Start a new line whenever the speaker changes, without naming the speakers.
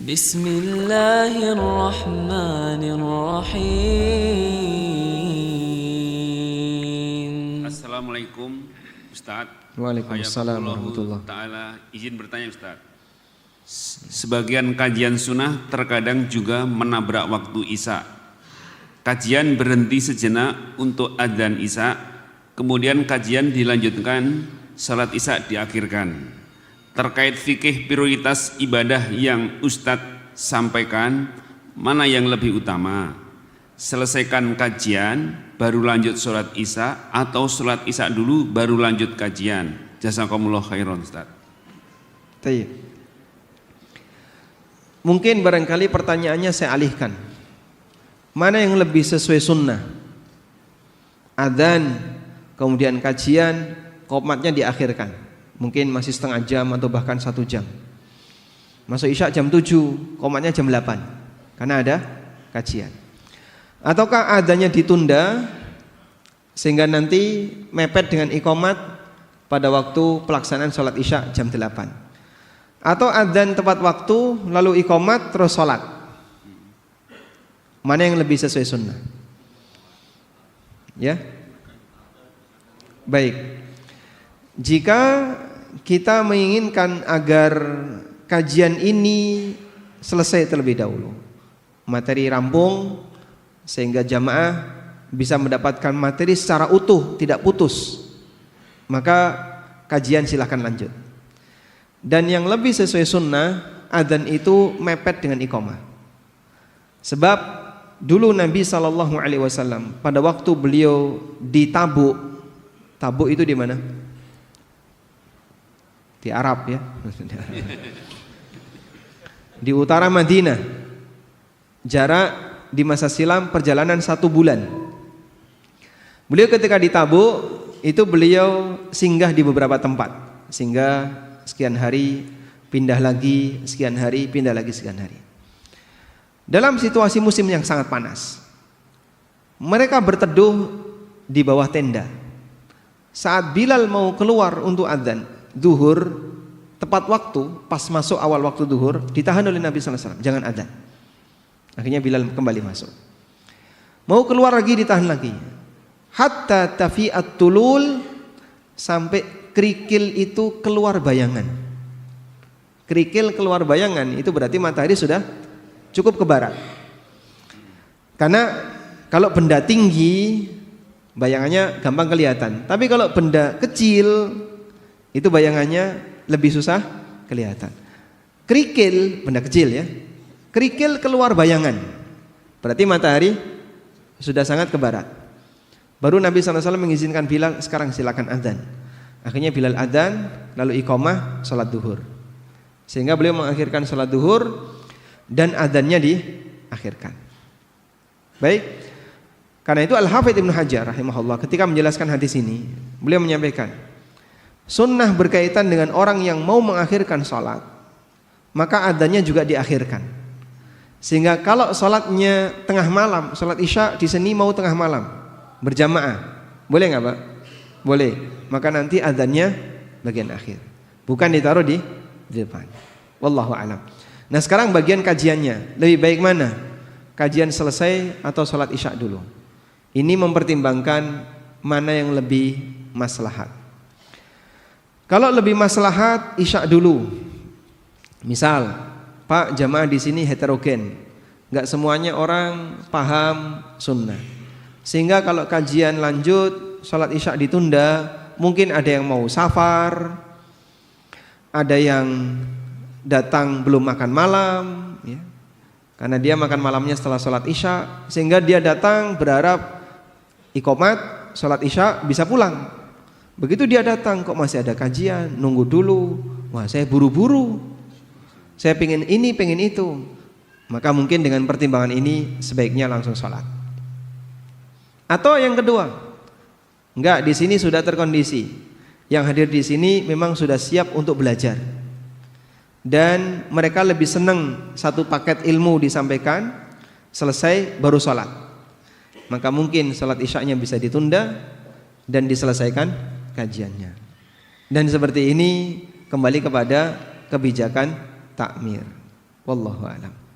Bismillahirrahmanirrahim.
Assalamualaikum Ustaz.
Waalaikumsalam warahmatullahi
taala. Izin bertanya Ustaz. Sebagian kajian sunnah terkadang juga menabrak waktu Isya. Kajian berhenti sejenak untuk adzan Isya, kemudian kajian dilanjutkan, salat Isya diakhirkan. Terkait fikih prioritas ibadah yang Ustadz sampaikan, mana yang lebih utama? Selesaikan kajian baru lanjut sholat Isya atau sholat Isya dulu baru lanjut kajian? Jazakumullah khairan Ustaz.
Baik. Mungkin barangkali pertanyaannya saya alihkan. Mana yang lebih sesuai sunnah? Adzan, kemudian kajian, qomatnya diakhirkan. Mungkin masih setengah jam atau bahkan 1 jam. Masuk Isya jam 7, qomatnya jam 8 karena ada kajian. Ataukah adzannya ditunda sehingga nanti mepet dengan iqomat pada waktu pelaksanaan sholat Isya jam 8. Atau adzan tepat waktu lalu iqomat terus sholat. Mana yang lebih sesuai sunnah? Ya. Baik. Jika kita menginginkan agar kajian ini selesai terlebih dahulu, materi rampung sehingga jamaah bisa mendapatkan materi secara utuh, tidak putus, maka kajian silahkan lanjut. Dan yang lebih sesuai sunnah, adzan itu mepet dengan iqamah. Sebab dulu Nabi SAW pada waktu beliau di Tabuk, Tabuk itu di mana? Di Arab ya. Di utara Madinah. Jarak di masa silam perjalanan 1 bulan. Beliau ketika di Tabuk itu beliau singgah di beberapa tempat. Singgah sekian hari, pindah lagi, sekian hari, pindah lagi sekian hari. Dalam situasi musim yang sangat panas, mereka berteduh di bawah tenda. Saat Bilal mau keluar untuk adzan duhur, tepat waktu, pas masuk awal waktu duhur, ditahan oleh Nabi SAW, jangan adzan. Akhirnya Bilal kembali masuk. Mau keluar lagi, ditahan lagi. Hatta tafi'at tulul, sampai kerikil itu keluar bayangan. Kerikil keluar bayangan itu berarti matahari sudah cukup ke barat. Karena kalau benda tinggi bayangannya gampang kelihatan, tapi kalau benda kecil itu bayangannya lebih susah kelihatan. Kerikil, benda kecil ya, kerikil keluar bayangan, berarti matahari sudah sangat ke barat. Baru Nabi SAW mengizinkan Bilal, sekarang silakan adzan. Akhirnya Bilal adzan, lalu iqamah sholat duhur. Sehingga beliau mengakhirkan sholat duhur dan adzannya diakhirkan. Baik, karena itu Al-Hafidz Ibnu Hajar rahimahullah ketika menjelaskan hadis ini, beliau menyampaikan sunnah berkaitan dengan orang yang mau mengakhirkan sholat, maka adzannya juga diakhirkan. Sehingga kalau sholatnya tengah malam, sholat Isya di sini mau tengah malam berjamaah, boleh nggak Pak? Boleh. Maka nanti adzannya bagian akhir, bukan ditaruh di depan. Wallahu a'lam. Nah sekarang bagian kajiannya, lebih baik mana? Kajian selesai atau sholat Isya dulu? Ini mempertimbangkan mana yang lebih maslahat. Kalau lebih maslahat Isya dulu. Misal, Pak, jamaah di sini heterogen, nggak semuanya orang paham sunnah. Sehingga kalau kajian lanjut, sholat Isya ditunda, mungkin ada yang mau safar, ada yang datang belum makan malam, ya, karena dia makan malamnya setelah sholat Isya, sehingga dia datang berharap iqomat, sholat Isya bisa pulang. Begitu dia datang kok masih ada kajian, nunggu dulu. Wah, saya buru-buru, saya pengen ini, pengen itu. Maka mungkin dengan pertimbangan ini sebaiknya langsung sholat. Atau yang kedua, enggak, di sini sudah terkondisi. Yang hadir di sini memang sudah siap untuk belajar. Dan mereka lebih senang satu paket ilmu disampaikan, selesai baru sholat. Maka mungkin sholat Isya-nya bisa ditunda dan diselesaikan kajiannya. Dan seperti ini kembali kepada kebijakan takmir. Wallahu a'lam.